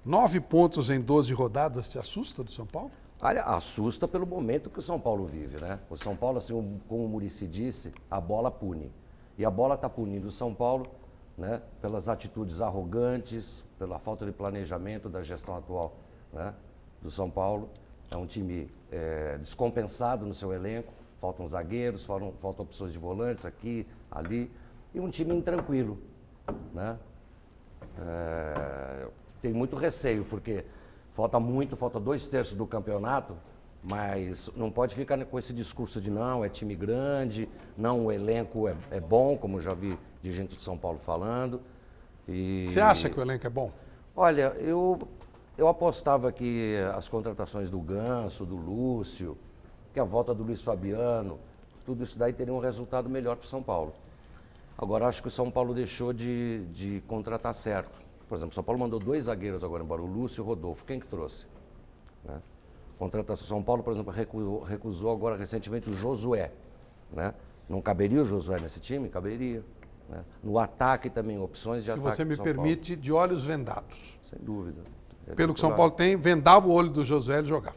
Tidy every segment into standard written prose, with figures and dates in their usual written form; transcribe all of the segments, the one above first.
9 pontos em 12 rodadas, te assusta do São Paulo? Olha, assusta pelo momento que o São Paulo vive, né? O São Paulo, assim, como o Muricy disse, a bola pune. E a bola está punindo o São Paulo, né? Pelas atitudes arrogantes, pela falta de planejamento da gestão atual, né? Do São Paulo. É um time descompensado no seu elenco, faltam zagueiros, faltam opções de volantes aqui, ali, e um time intranquilo, né? Tem muito receio, porque falta 2/3 do campeonato, mas não pode ficar com esse discurso de não, é time grande, não, o elenco é bom, como já vi de gente de São Paulo falando. Você acha que o elenco é bom? Olha, eu apostava que as contratações do Ganso, do Lúcio, que a volta do Luiz Fabiano, tudo isso daí teria um resultado melhor para o São Paulo. Agora, acho que o São Paulo deixou de contratar certo. Por exemplo, o São Paulo mandou 2 zagueiros agora embora, o Lúcio e o Rodolfo. Quem que trouxe? Né? Contratação. São Paulo, por exemplo, recusou agora recentemente o Josué. Né? Não caberia o Josué nesse time? Caberia. Né? No ataque também, opções de ataque. Se você me permite, de olhos vendados. Sem dúvida. Pelo que São Paulo tem, vendava o olho do Josué e jogava.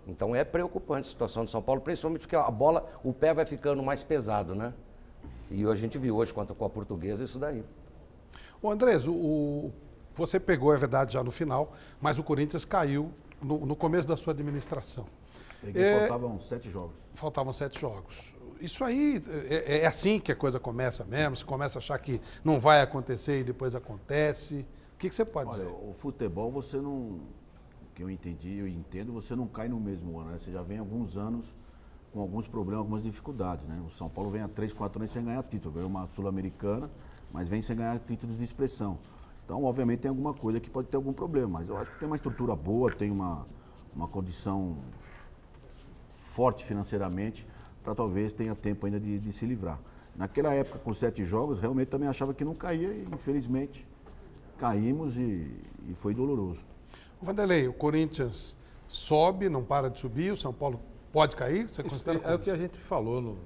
Então é preocupante a situação do São Paulo, principalmente porque a bola, o pé vai ficando mais pesado, né? E a gente viu hoje com a Portuguesa isso daí. Ô Andrés, você pegou, é verdade, já no final, mas o Corinthians caiu no começo da sua administração. Faltavam 7 jogos. Faltavam 7 jogos. Isso aí é assim que a coisa começa mesmo? Você começa a achar que não vai acontecer e depois acontece? O que você pode dizer? O futebol você não, que eu entendi, eu entendo, você não cai no mesmo ano, né? Você já vem alguns anos com alguns problemas, algumas dificuldades, né? O São Paulo vem há 3, 4 anos sem ganhar título, ganhou uma Sul-Americana, mas vem sem ganhar títulos de expressão. Então, obviamente, tem alguma coisa que pode ter algum problema, mas eu acho que tem uma estrutura boa, tem uma condição forte financeiramente, para talvez tenha tempo ainda de se livrar. Naquela época, com 7 jogos, realmente também achava que não caía e, infelizmente, caímos e foi doloroso. Vanderlei, o Corinthians sobe, não para de subir, o São Paulo pode cair? Você considera é o que a gente falou no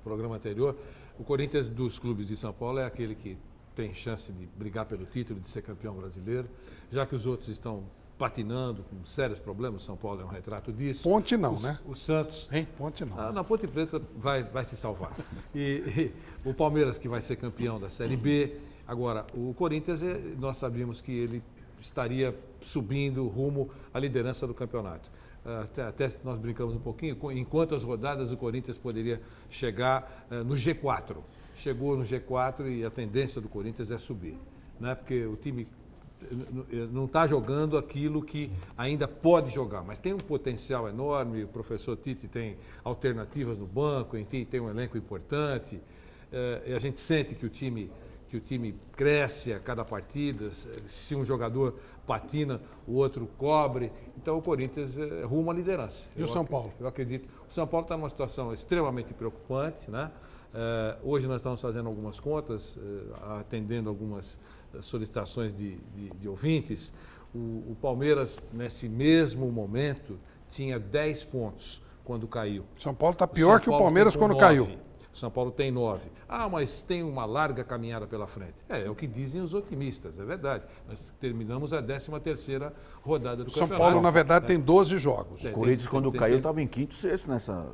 programa anterior. O Corinthians dos clubes de São Paulo é aquele que tem chance de brigar pelo título, de ser campeão brasileiro, já que os outros estão patinando com sérios problemas. O São Paulo é um retrato disso. Ponte não, né? O Santos... Hein? Ponte não. Na Ponte Preta vai se salvar. E o Palmeiras, que vai ser campeão da Série B. Agora, o Corinthians, nós sabíamos que ele estaria subindo rumo à liderança do campeonato. Até nós brincamos um pouquinho, em quantas rodadas o Corinthians poderia chegar no G4. Chegou no G4 e a tendência do Corinthians é subir, né? Porque o time não está jogando aquilo que ainda pode jogar, mas tem um potencial enorme. O professor Tite tem alternativas no banco, tem um elenco importante. A gente sente que o time cresce a cada partida. Se um jogador patina, o outro cobre. Então o Corinthians rumo à liderança. E o São Paulo? Eu acredito. O São Paulo está numa situação extremamente preocupante, né? Hoje nós estamos fazendo algumas contas, atendendo algumas solicitações de ouvintes. O Palmeiras, nesse mesmo momento, tinha 10 pontos quando caiu. São Paulo está pior que o Palmeiras quando caiu. São Paulo tem 9. Mas tem uma larga caminhada pela frente. É o que dizem os otimistas, é verdade. Nós terminamos a 13ª rodada do campeonato. São Paulo, na verdade, tem 12 jogos. O Corinthians, quando caiu, estava em 5º, 6º nessa...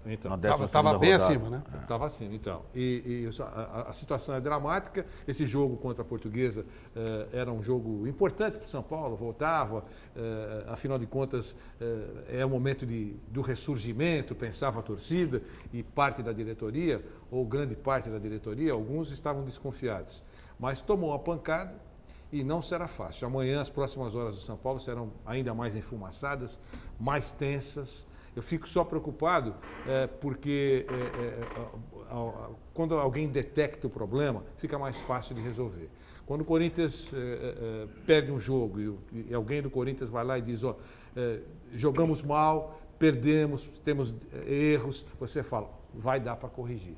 Então. Estava bem acima, né? Estava acima, então. E a situação é dramática. Esse jogo contra a Portuguesa era um jogo importante para o São Paulo, voltava. Afinal de contas, é o momento do ressurgimento, pensava a torcida e parte da diretoria, ou grande parte da diretoria, alguns estavam desconfiados. Mas tomou uma pancada e não será fácil. Amanhã, as próximas horas do São Paulo serão ainda mais enfumaçadas, mais tensas. Eu fico só preocupado porque quando alguém detecta o problema, fica mais fácil de resolver. Quando o Corinthians perde um jogo e alguém do Corinthians vai lá e diz, jogamos mal, perdemos, temos erros, você fala, vai dar para corrigir.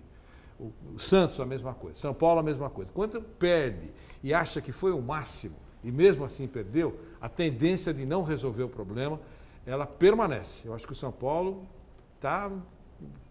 O Santos, a mesma coisa. São Paulo, a mesma coisa. Quando perde e acha que foi o máximo, e mesmo assim perdeu, a tendência de não resolver o problema, ela permanece. Eu acho que o São Paulo está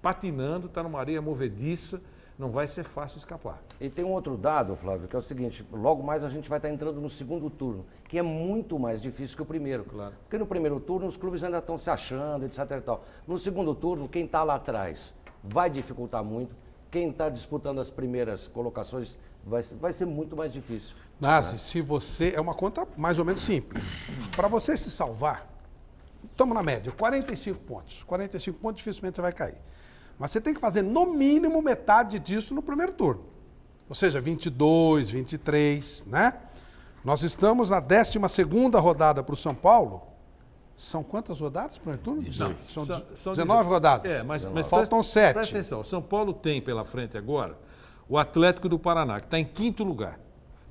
patinando, está numa areia movediça, não vai ser fácil escapar. E tem um outro dado, Flávio, que é o seguinte, logo mais a gente vai estar entrando no segundo turno, que é muito mais difícil que o primeiro. Claro. Porque no primeiro turno os clubes ainda estão se achando, etc. e tal. No segundo turno, quem está lá atrás vai dificultar muito, quem está disputando as primeiras colocações vai ser muito mais difícil. Nazi, se você... É uma conta mais ou menos simples. Para você se salvar, estamos na média, 45 pontos. 45 pontos dificilmente você vai cair. Mas você tem que fazer no mínimo metade disso no primeiro turno. Ou seja, 22, 23, né? Nós estamos na 12ª rodada para o São Paulo. São quantas rodadas para o primeiro turno? 18. São 19 rodadas. Mas faltam 7. Presta atenção, São Paulo tem pela frente agora o Atlético do Paraná, que está em 5º lugar.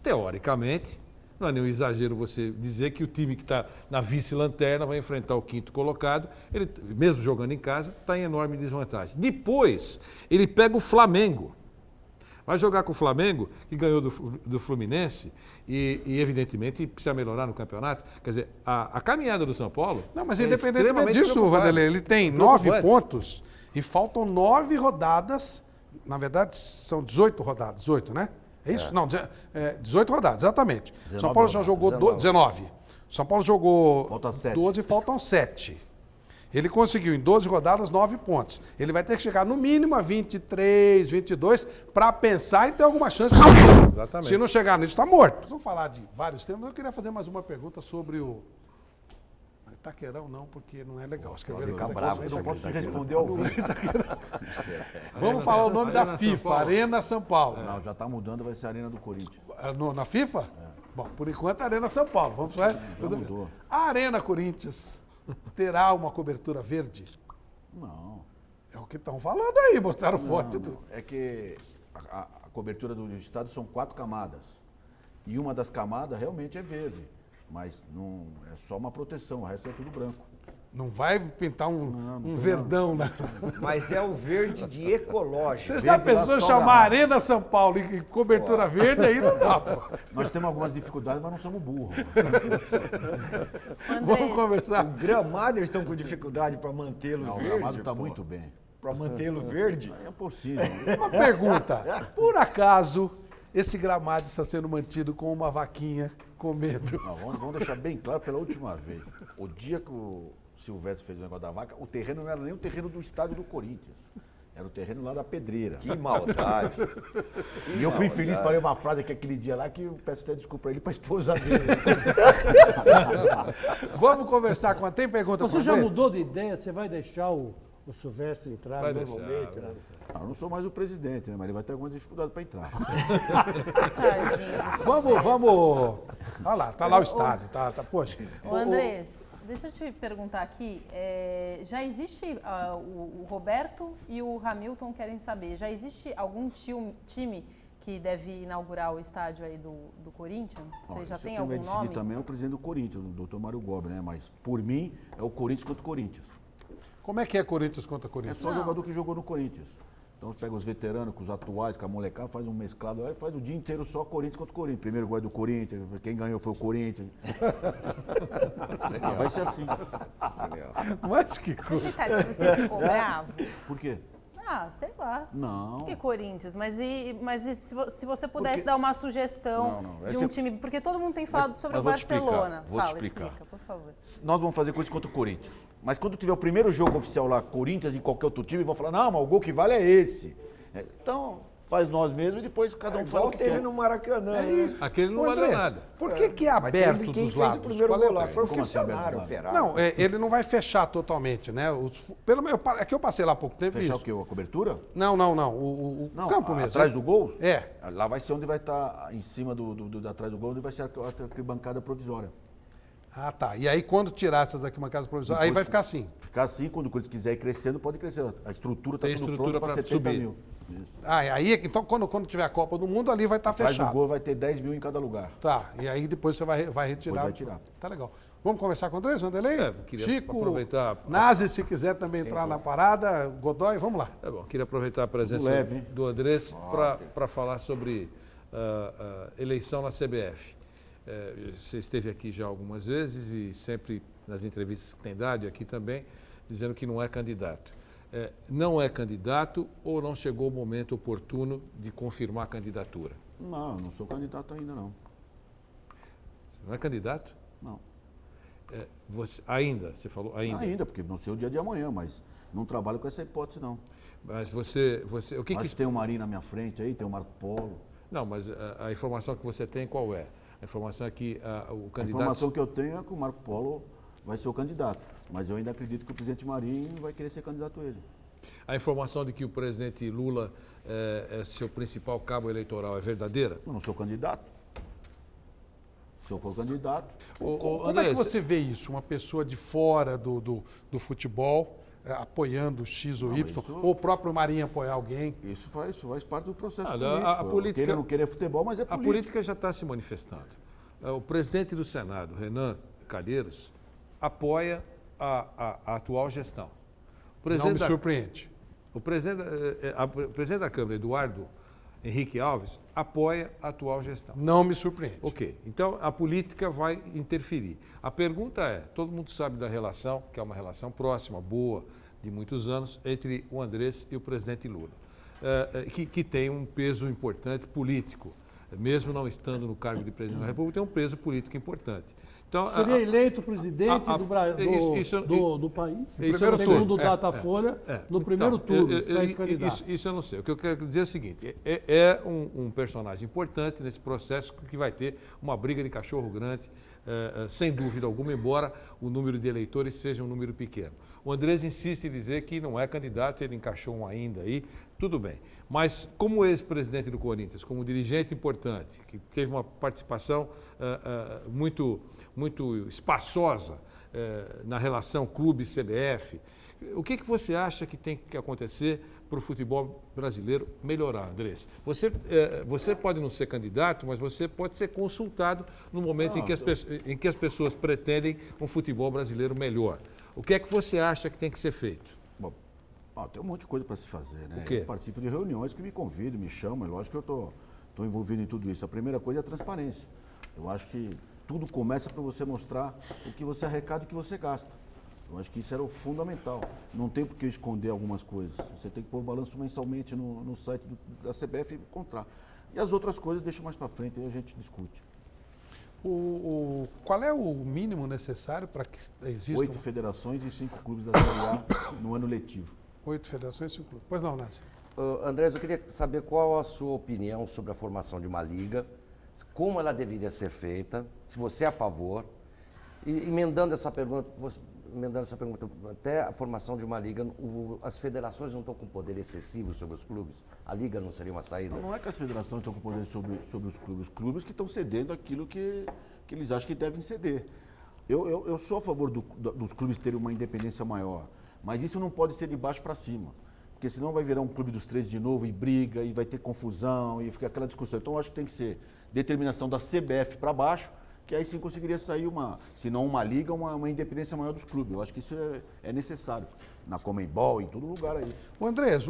Teoricamente, não é nenhum exagero você dizer que o time que está na vice-lanterna vai enfrentar o 5º colocado, ele, mesmo jogando em casa, está em enorme desvantagem. Depois, ele pega o Flamengo. Vai jogar com o Flamengo, que ganhou do Fluminense, e evidentemente precisa melhorar no campeonato. Quer dizer, a caminhada do São Paulo. Não, mas é independentemente extremamente disso, preocupante. Vanderlei, ele tem 9 Preocupante. pontos e faltam 9 rodadas. Na verdade, são 18 rodadas. 18, né? É isso? Não, 18 rodadas, exatamente. 19 São Paulo já rodadas, jogou 19. 19. São Paulo jogou Falta 7. 12 e faltam 7. Ele conseguiu em 12 rodadas 9 pontos. Ele vai ter que chegar no mínimo a 23, 22 para pensar em ter alguma chance de subir. Exatamente. Se não chegar nisso, está morto. Vamos falar de vários temas. Eu queria fazer mais uma pergunta sobre o Itaquerão, não, porque não é legal escrever no Fica Itaquerão. bravo, eu não posso te responder ao vivo. Vamos falar o nome da Arena São FIFA, Paulo. Arena São Paulo. Não, já está mudando, vai ser a Arena do Corinthians. Na FIFA? Bom, por enquanto, Arena São Paulo. Vamos lá. mudou. A Arena Corinthians terá uma cobertura verde? Não. É o que estão falando aí, mostraram foto e tudo. É que a cobertura do estádio são 4 camadas. E uma das camadas realmente é verde. Mas não é só uma proteção, o resto é tudo branco. Não vai pintar um tem verdão, né? Mas é o verde de ecológico. Você já Verde lá pensou em só chamar gramado. Arena São Paulo e cobertura verde? Aí não dá, pô. Nós temos algumas dificuldades, mas não somos burros. Vamos conversar. O gramado eles estão com dificuldade para mantê-lo Não, o verde. gramado está muito bem. Para mantê-lo verde. É possível. Uma pergunta. Por acaso, esse gramado está sendo mantido com uma vaquinha comendo? Não, vamos deixar bem claro pela última vez. O dia que o Silvestre fez o negócio da vaca, o terreno não era nem o terreno do estádio do Corinthians. Era o terreno lá da Pedreira. Que maldade. E eu fui infeliz, falei uma frase aqui aquele dia lá que eu peço até desculpa pra ele, pra esposa dele. Vamos conversar com a... Tem pergunta Você pra já fazer? mudou de ideia? Você vai deixar o Silvestre entrar Vai normalmente? deixar, né? Eu não sou mais o presidente, né? Mas ele vai ter alguma dificuldade para entrar. Vamos. Olha lá, tá lá o estádio. Poxa. Ô Andrés, deixa eu te perguntar aqui, já existe, o Roberto e o Hamilton querem saber, já existe algum time que deve inaugurar o estádio aí do Corinthians? Você já tem algum Quem vai decidir nome? também é o presidente do Corinthians, o doutor Mário Gobi, né? Mas por mim é o Corinthians contra o Corinthians. Como é que é Corinthians contra É Corinthians? só jogador que jogou no Corinthians. Então pega os veteranos com os atuais, com a molecada, faz um mesclado lá e faz o dia inteiro só Corinthians contra o Corinthians. Primeiro gol é do Corinthians, quem ganhou foi o Corinthians. Vai ser assim. Mas que Mas você ficou bravo? Por quê? Ah, sei lá. Não. Por que Corinthians? Mas se você pudesse Porque- dar uma sugestão Não, de esse- um time... Porque todo mundo tem falado sobre o mas vou te explicar, Barcelona. vou te Fala, explicar. explica, por favor. Nós vamos fazer coisa contra o Corinthians. Mas quando tiver o primeiro jogo oficial lá, Corinthians e qualquer outro time, vão falar, não, mas o gol que vale é esse. Então, faz nós mesmos e depois cada um fala Igual o que teve quer. no Maracanã. É né? isso. Aquele não Ô, valeu Andrés, nada. por que é Mas teve aberto quem dos fez lados? o primeiro Qual é gol o lá. treino? Foi o Como assim, aberto funcionário, dos operário. Não, ele não vai fechar totalmente, né? É que eu passei lá há pouco tempo. Fechar Isso. o quê? A cobertura? Não. O Não, campo mesmo. atrás do gol? É. Lá vai ser onde vai estar, em cima atrás do gol, onde vai ser a arquibancada provisória. Ah, tá. E aí, quando tirar essas arquibancadas provisórias, aí vai ficar assim. Ficar assim, quando o Corinthians quiser ir crescendo, pode crescer. A estrutura está Tem tudo estrutura pronta para pra 70 subir. mil. Isso. Ah, aí, então, quando tiver a Copa do Mundo, ali vai estar Atrás do fechado. gol vai ter 10 mil em cada lugar. Tá. E aí depois você vai retirar. Depois vai tirar. Tá legal. Vamos conversar com o Andrés, Vanderlei? Queria Chico, aproveitar- Nazi, se quiser também entrar na parada, Godoy, vamos lá. É bom, queria aproveitar a presença leve, hein? do Andrés para falar sobre eleição na CBF. Você esteve aqui já algumas vezes e sempre nas entrevistas que tem dado, e aqui também, dizendo que não é candidato. não é candidato ou não chegou o momento oportuno de confirmar a candidatura? Não, eu não sou candidato ainda, não. Você não é candidato? Não. Você falou ainda? Ainda, porque não sei o dia de amanhã, mas não trabalho com essa hipótese, não. Mas o que Mas tem o Marinho na minha frente aí, tem o Marco Polo. Não, mas a informação que você tem qual é? A informação é que o A candidato... informação que eu tenho é que o Marco Polo vai ser o candidato. Mas eu ainda acredito que o presidente Marinho vai querer ser candidato a ele. A informação de que o presidente Lula é seu principal cabo eleitoral é verdadeira? Eu não sou candidato. Se eu for candidato, Como é que você vê isso? Uma pessoa de fora do futebol apoiando X ou Não, Y, isso- ou o próprio Marinho apoiar alguém? isso faz parte do processo Olha, político. a política- Querer ou não querer futebol, mas é A político. política já está se manifestando. O presidente do Senado, Renan Calheiros, apoia a atual gestão. O Não presidente me da- surpreende. O presidente da Câmara, Eduardo Henrique Alves, apoia a atual gestão. Não me surpreende. Ok, então a política vai interferir. A pergunta é, todo mundo sabe da relação, que é uma relação próxima, boa, de muitos anos, entre o Andrés e o presidente Lula, que tem um peso importante político, mesmo não estando no cargo de presidente da República, tem um peso político importante. Então, Seria eleito presidente do país, primeiro segundo turno. Datafolha, no primeiro turno, sem se candidato. Isso eu não sei. O que eu quero dizer é o seguinte: é um personagem importante nesse processo que vai ter uma briga de cachorro grande, sem dúvida alguma, embora o número de eleitores seja um número pequeno. O Andrés insiste em dizer que não é candidato, ele encaixou um ainda aí, tudo bem. Mas como ex-presidente do Corinthians, como dirigente importante, que teve uma participação muito espaçosa na relação clube-CBF, o que você acha que tem que acontecer para o futebol brasileiro melhorar, Andrés? Você pode não ser candidato, mas você pode ser consultado no momento em que as pessoas pretendem um futebol brasileiro melhor. O que é que você acha que tem que ser feito? Bom, tem um monte de coisa para se fazer, né? O quê? Eu participo de reuniões que me convidam, me chamam, é lógico que eu estou envolvido em tudo isso. A primeira coisa é a transparência. Eu acho que tudo começa para você mostrar o que você arrecada e o que você gasta. Eu acho que isso era o fundamental. Não tem por que esconder algumas coisas. Você tem que pôr o balanço mensalmente no site da CBF e encontrar. E as outras coisas deixa mais para frente, aí a gente discute. Qual é o mínimo necessário para que exista 8 federações e 5 clubes da Série A no ano letivo. 8 federações e 5 clubes? Pois não, Násia. Andrés, eu queria saber qual a sua opinião sobre a formação de uma liga, como ela deveria ser feita, se você é a favor, e emendando essa pergunta, até a formação de uma liga, as federações não estão com poder excessivo sobre os clubes? A liga não seria uma saída? Não é que as federações estão com poder sobre os clubes que estão cedendo aquilo que eles acham que devem ceder. Eu sou a favor dos clubes terem uma independência maior, mas isso não pode ser de baixo para cima, porque senão vai virar um clube dos 13 de novo e briga, e vai ter confusão, e fica aquela discussão. Então eu acho que tem que ser determinação da CBF para baixo, que aí sim conseguiria sair se não uma liga, uma independência maior dos clubes. Eu acho que isso é necessário, na Conmebol, em todo lugar aí. O Andrés,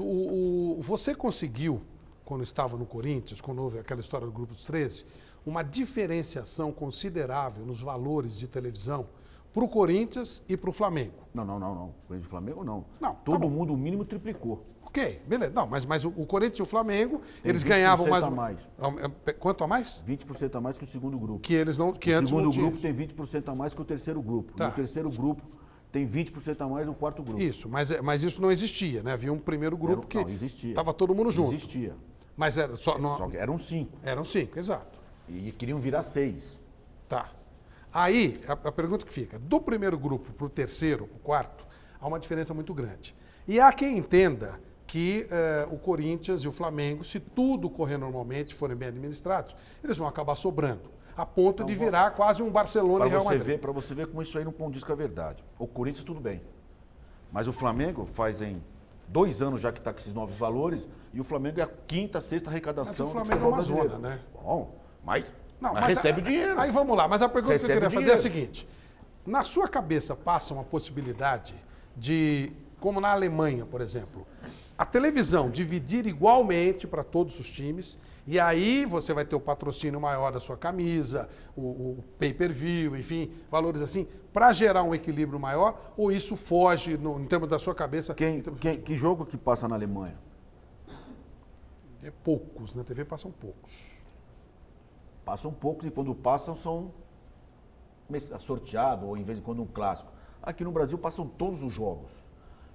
você conseguiu, quando estava no Corinthians, quando houve aquela história do Grupo dos 13, uma diferenciação considerável nos valores de televisão para o Corinthians e para o Flamengo? Não. O Corinthians e o Flamengo não. Não, tá Todo bom. mundo, o mínimo, triplicou. Ok, beleza. Não, mas o Corinthians e o Flamengo, Tem eles 20% ganhavam a mais. mais. Quanto a mais? 20% a mais que o segundo grupo. Que eles não. Que O antes segundo não tinha. grupo tem 20% a mais que o terceiro grupo. Tá. No terceiro grupo tem 20% a mais no quarto grupo. Isso, mas isso não existia, né? Havia um primeiro grupo que Não, existia. estava todo mundo junto. Existia. Mas era só. Não, Só que eram 5. eram 5, exato. E queriam virar 6. Tá. Aí, a pergunta que fica, do primeiro grupo para o terceiro, para o quarto, há uma diferença muito grande. E há quem entenda que o Corinthians e o Flamengo, se tudo correr normalmente, forem bem administrados, eles vão acabar sobrando, a ponto de virar quase um Barcelona e Real Madrid. Para você ver como isso aí não condiz com a verdade. O Corinthians tudo bem. Mas o Flamengo fazem 2 anos já que está com esses novos valores, e o Flamengo é a 5ª, 6ª arrecadação Mas o Flamengo do futebol é uma brasileiro. zona, né? Bom, mas Não, recebe o dinheiro. Aí vamos lá, mas a pergunta que eu Recebe queria o fazer é a dinheiro. seguinte: na sua cabeça passa uma possibilidade de, como na Alemanha, por exemplo, a televisão dividir igualmente para todos os times E aí você vai ter o patrocínio maior da sua camisa, o pay-per-view, enfim, valores assim, para gerar um equilíbrio maior, ou isso foge, em termos da sua cabeça? Que jogo que passa na Alemanha? É poucos, na TV passam poucos. Passam poucos e quando passam são sorteados ou em vez de quando um clássico. Aqui no Brasil passam todos os jogos.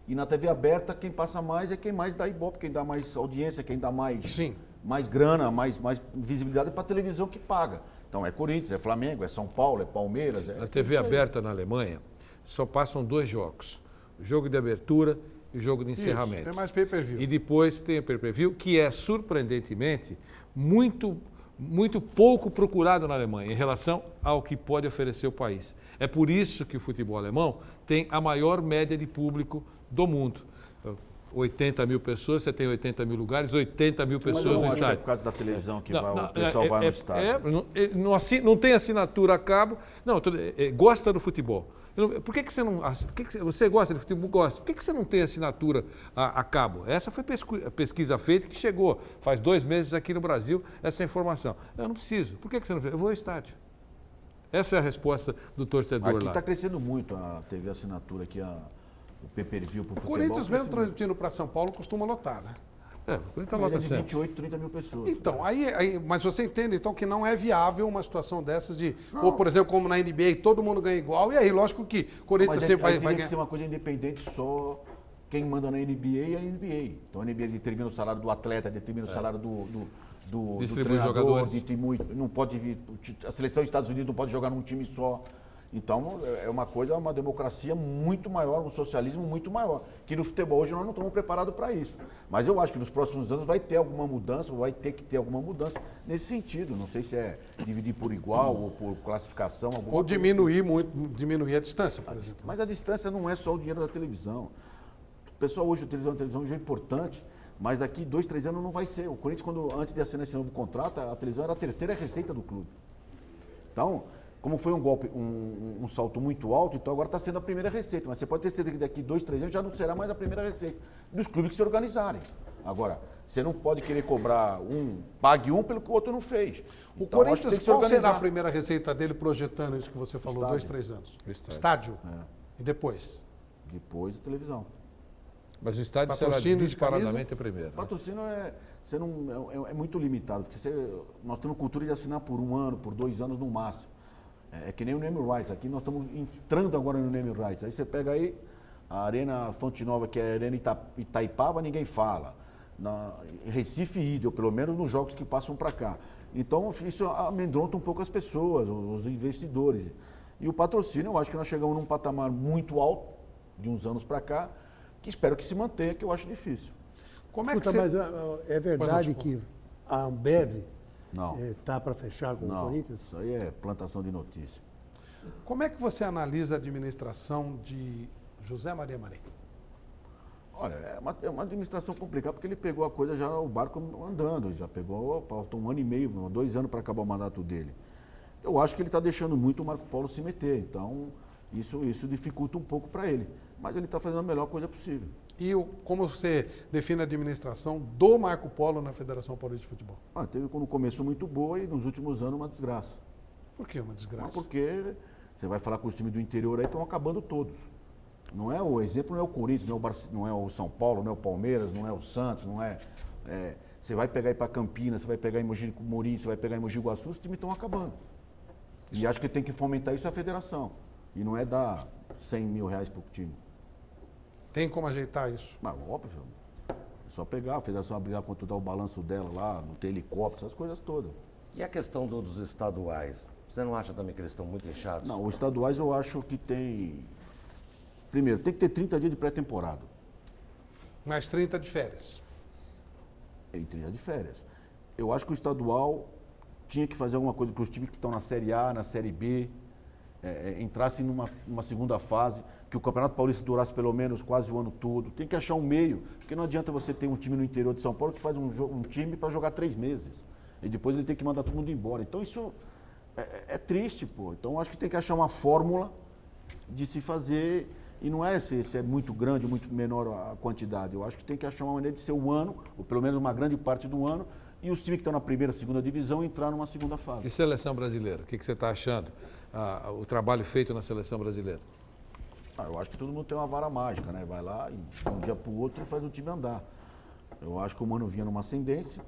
E na TV aberta quem passa mais é quem mais dá ibope, quem dá mais audiência, quem dá mais grana, mais visibilidade para a televisão que paga. Então é Corinthians, é Flamengo, é São Paulo, é Palmeiras. Na TV aberta na Alemanha só passam 2 jogos. O jogo de abertura e o jogo de encerramento. Isso, tem mais pay-per-view. E depois tem o pay-per-view, que é surpreendentemente muito pouco procurado na Alemanha em relação ao que pode oferecer o país. É por isso que o futebol alemão tem a maior média de público do mundo. 80 mil pessoas, você tem 80 mil lugares, 80 mil pessoas no estádio. É por causa da televisão que o pessoal vai no estádio. Não tem assinatura a cabo. Não, gosta do futebol. Por que você não. Você gosta de futebol? Gosta. Por que você não tem assinatura a cabo? Essa foi a pesquisa feita que chegou faz 2 meses aqui no Brasil, essa informação. Eu não preciso. Por que você não precisa? Eu vou ao estádio. Essa é a resposta do torcedor aqui lá. Está crescendo muito a TV assinatura aqui, o pay-per-view para o futebol. Corinthians, mesmo transmitindo para São Paulo, costuma lotar, né? O Corinthians Ele lota é de sempre. 28, 30 mil pessoas. Então, mas você entende então que não é viável uma situação dessas de, ou por exemplo, como na NBA, todo mundo ganha igual, e aí lógico que o Corinthians Mas sempre vai teria que ganhar. ser uma coisa independente, só quem manda na NBA é a NBA. Então a NBA determina o salário do atleta, determina o salário do Distribui treinador, jogadores. não pode vir, a seleção dos Estados Unidos não pode jogar num time só. Então é uma democracia muito maior, um socialismo muito maior. Que no futebol hoje nós não estamos preparados para isso. Mas eu acho que nos próximos anos vai ter alguma mudança, ou vai ter que ter alguma mudança nesse sentido. Não sei se é dividir por igual ou por classificação. Ou diminuir a distância, por exemplo. Mas a distância não é só o dinheiro da televisão. O pessoal hoje utiliza a televisão já é importante, mas daqui 2, 3 anos não vai ser. O Corinthians, antes de assinar esse novo contrato, a televisão era a terceira receita do clube. Então, como foi um golpe, um salto muito alto, então agora está sendo a primeira receita. Mas você pode ter certeza que daqui 2, 3 anos já não será mais a primeira receita dos clubes que se organizarem. Agora, você não pode querer cobrar pague pelo que o outro não fez. O Então, acho que tem Corinthians, que se qual será a organizar. primeira receita dele projetando isso que você falou, Estádio. 2, 3 anos? Estádio. E depois? Depois a televisão. Mas o estádio será Patrocínio de disparadamente a primeira. né? Patrocínio é muito limitado, porque nós temos cultura de assinar por 1 ano, por 2 anos no máximo. É que nem o name rights. Aqui nós estamos entrando agora no name rights. Aí você pega aí a Arena Fonte Nova, que é a Arena Itaipava, ninguém fala. Na Recife Idel, pelo menos nos jogos que passam para cá. Então isso amedronta um pouco as pessoas, os investidores. E o patrocínio, eu acho que nós chegamos num patamar muito alto, de uns anos para cá, que espero que se mantenha, que eu acho difícil. Como é que Escuta, você... mas é verdade que a Ambev Não. está para fechar com o Não, Corinthians? isso aí é plantação de notícia. Como é que você analisa a administração de José Maria Marim? Olha, é uma administração complicada, porque ele pegou a coisa já, o barco andando, já pegou, falta 1 ano e meio, 2 anos para acabar o mandato dele. Eu acho que ele está deixando muito o Marco Polo se meter, então isso dificulta um pouco para ele. Mas ele está fazendo a melhor coisa possível. E como você define a administração do Marco Polo na Federação Paulista de Futebol? Teve no começo muito boa e nos últimos anos uma desgraça. Por que uma Mas desgraça? porque você vai falar com os times do interior aí, estão acabando todos. Não é o exemplo, não é o Corinthians, não é o São Paulo, não é o Palmeiras, não é o Santos, não é... Você vai pegar aí para Campinas, você vai pegar em Mogi Morim, você vai pegar em Mogi Guaçu, os times estão acabando. E acho que tem que fomentar isso a federação. E não é dar 100 mil reais para o time. Tem como ajeitar isso? Mas óbvio, é só pegar, a federação vai brigar quanto dá o balanço dela lá, não ter helicóptero, essas coisas todas. E a questão dos estaduais? Você não acha também que eles estão muito inchados? Não, os estaduais eu acho que tem... Primeiro, tem que ter 30 dias de pré-temporada. Mais 30 de férias. Em 30 de férias. Eu acho que o estadual tinha que fazer alguma coisa para os times que estão na Série A, na Série B, entrassem numa segunda fase, que o Campeonato Paulista durasse pelo menos quase o ano todo. Tem que achar um meio, porque não adianta você ter um time no interior de São Paulo que faz um time para jogar 3 meses. E depois ele tem que mandar todo mundo embora. Então isso é triste, pô. Então eu acho que tem que achar uma fórmula de se fazer, e não é se é muito grande ou muito menor a quantidade. Eu acho que tem que achar uma maneira de ser um ano, ou pelo menos uma grande parte do ano, e os times que estão na primeira, segunda divisão entrar numa segunda fase. E seleção brasileira? O que você está achando? O trabalho feito na seleção brasileira? Eu acho que todo mundo tem uma vara mágica, né? Vai lá e de um dia para o outro faz o time andar. Eu acho que o Mano vinha numa ascendência,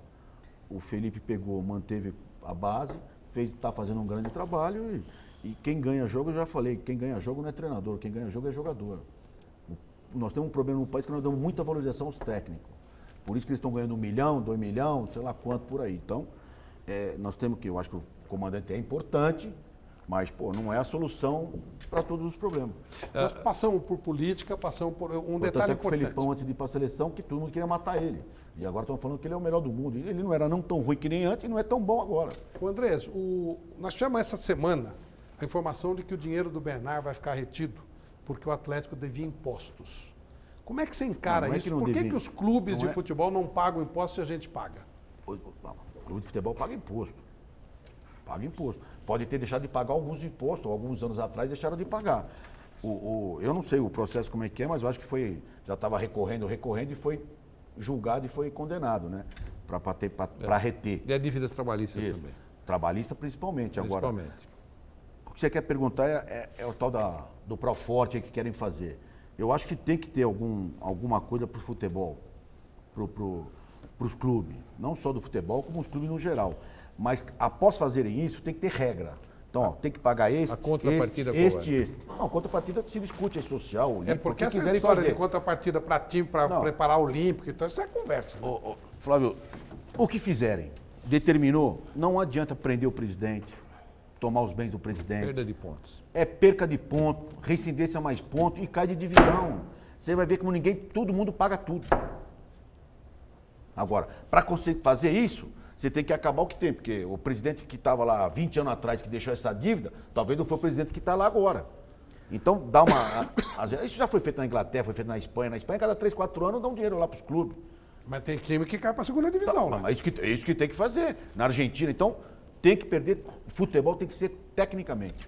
o Felipe pegou, manteve a base, está fazendo um grande trabalho e quem ganha jogo, eu já falei, quem ganha jogo não é treinador, quem ganha jogo é jogador. Nós temos um problema no país que nós damos muita valorização aos técnicos. Por isso que eles estão ganhando 1 milhão, 2 milhões, sei lá quanto por aí. Então, nós temos que, eu acho que o comandante é importante, mas, não é a solução para todos os problemas. Nós passamos por política, passamos por um detalhe Tanto é que o importante. Felipão, antes de ir para a seleção, que todo mundo queria matar ele. E agora estão falando que ele é o melhor do mundo. Ele não era não tão ruim que nem antes e não é tão bom agora. O Andrés, nós tivemos essa semana a informação de que o dinheiro do Bernard vai ficar retido porque o Atlético devia impostos. Como é que você encara Não é isso? que não Por que, devia. que os clubes Não de é. futebol não pagam impostos e a gente paga? O clube de futebol paga imposto. Paga imposto. Pode ter deixado de pagar alguns impostos, alguns anos atrás deixaram de pagar. Eu não sei o processo como é que é, mas eu acho que já estava recorrendo e foi julgado e foi condenado, né? Para reter. E as dívidas trabalhistas Isso. também. Trabalhista principalmente. Agora, Principalmente. o que você quer perguntar é o tal do Proforte aí que querem fazer. Eu acho que tem que ter alguma coisa para o futebol, para os clubes, não só do futebol, como os clubes no geral. Mas após fazerem isso, tem que ter regra. Então, tem que pagar A contrapartida qual é? este. Não, a contrapartida se discute, é social, olímpico, Porque o que essa quiserem história fazer. de contrapartida para time, para Não. preparar o Olímpico, então isso é conversa. Né? Flávio, o que fizerem, determinou, não adianta prender o presidente, tomar os bens do presidente. Perda de pontos. É perca de ponto, reincidência mais ponto e cai de divisão. Você vai ver como todo mundo paga tudo. Agora, para conseguir fazer isso, você tem que acabar o que tem, porque o presidente que estava lá 20 anos atrás, que deixou essa dívida, talvez não foi o presidente que está lá agora. Então, isso já foi feito na Inglaterra, foi feito na Espanha. Na Espanha, cada 3, 4 anos, dão dinheiro lá para os clubes. Mas tem time que cai para a segunda divisão. Não, Né? mas é isso que tem que fazer. Na Argentina, então, tem que perder. Futebol tem que ser tecnicamente.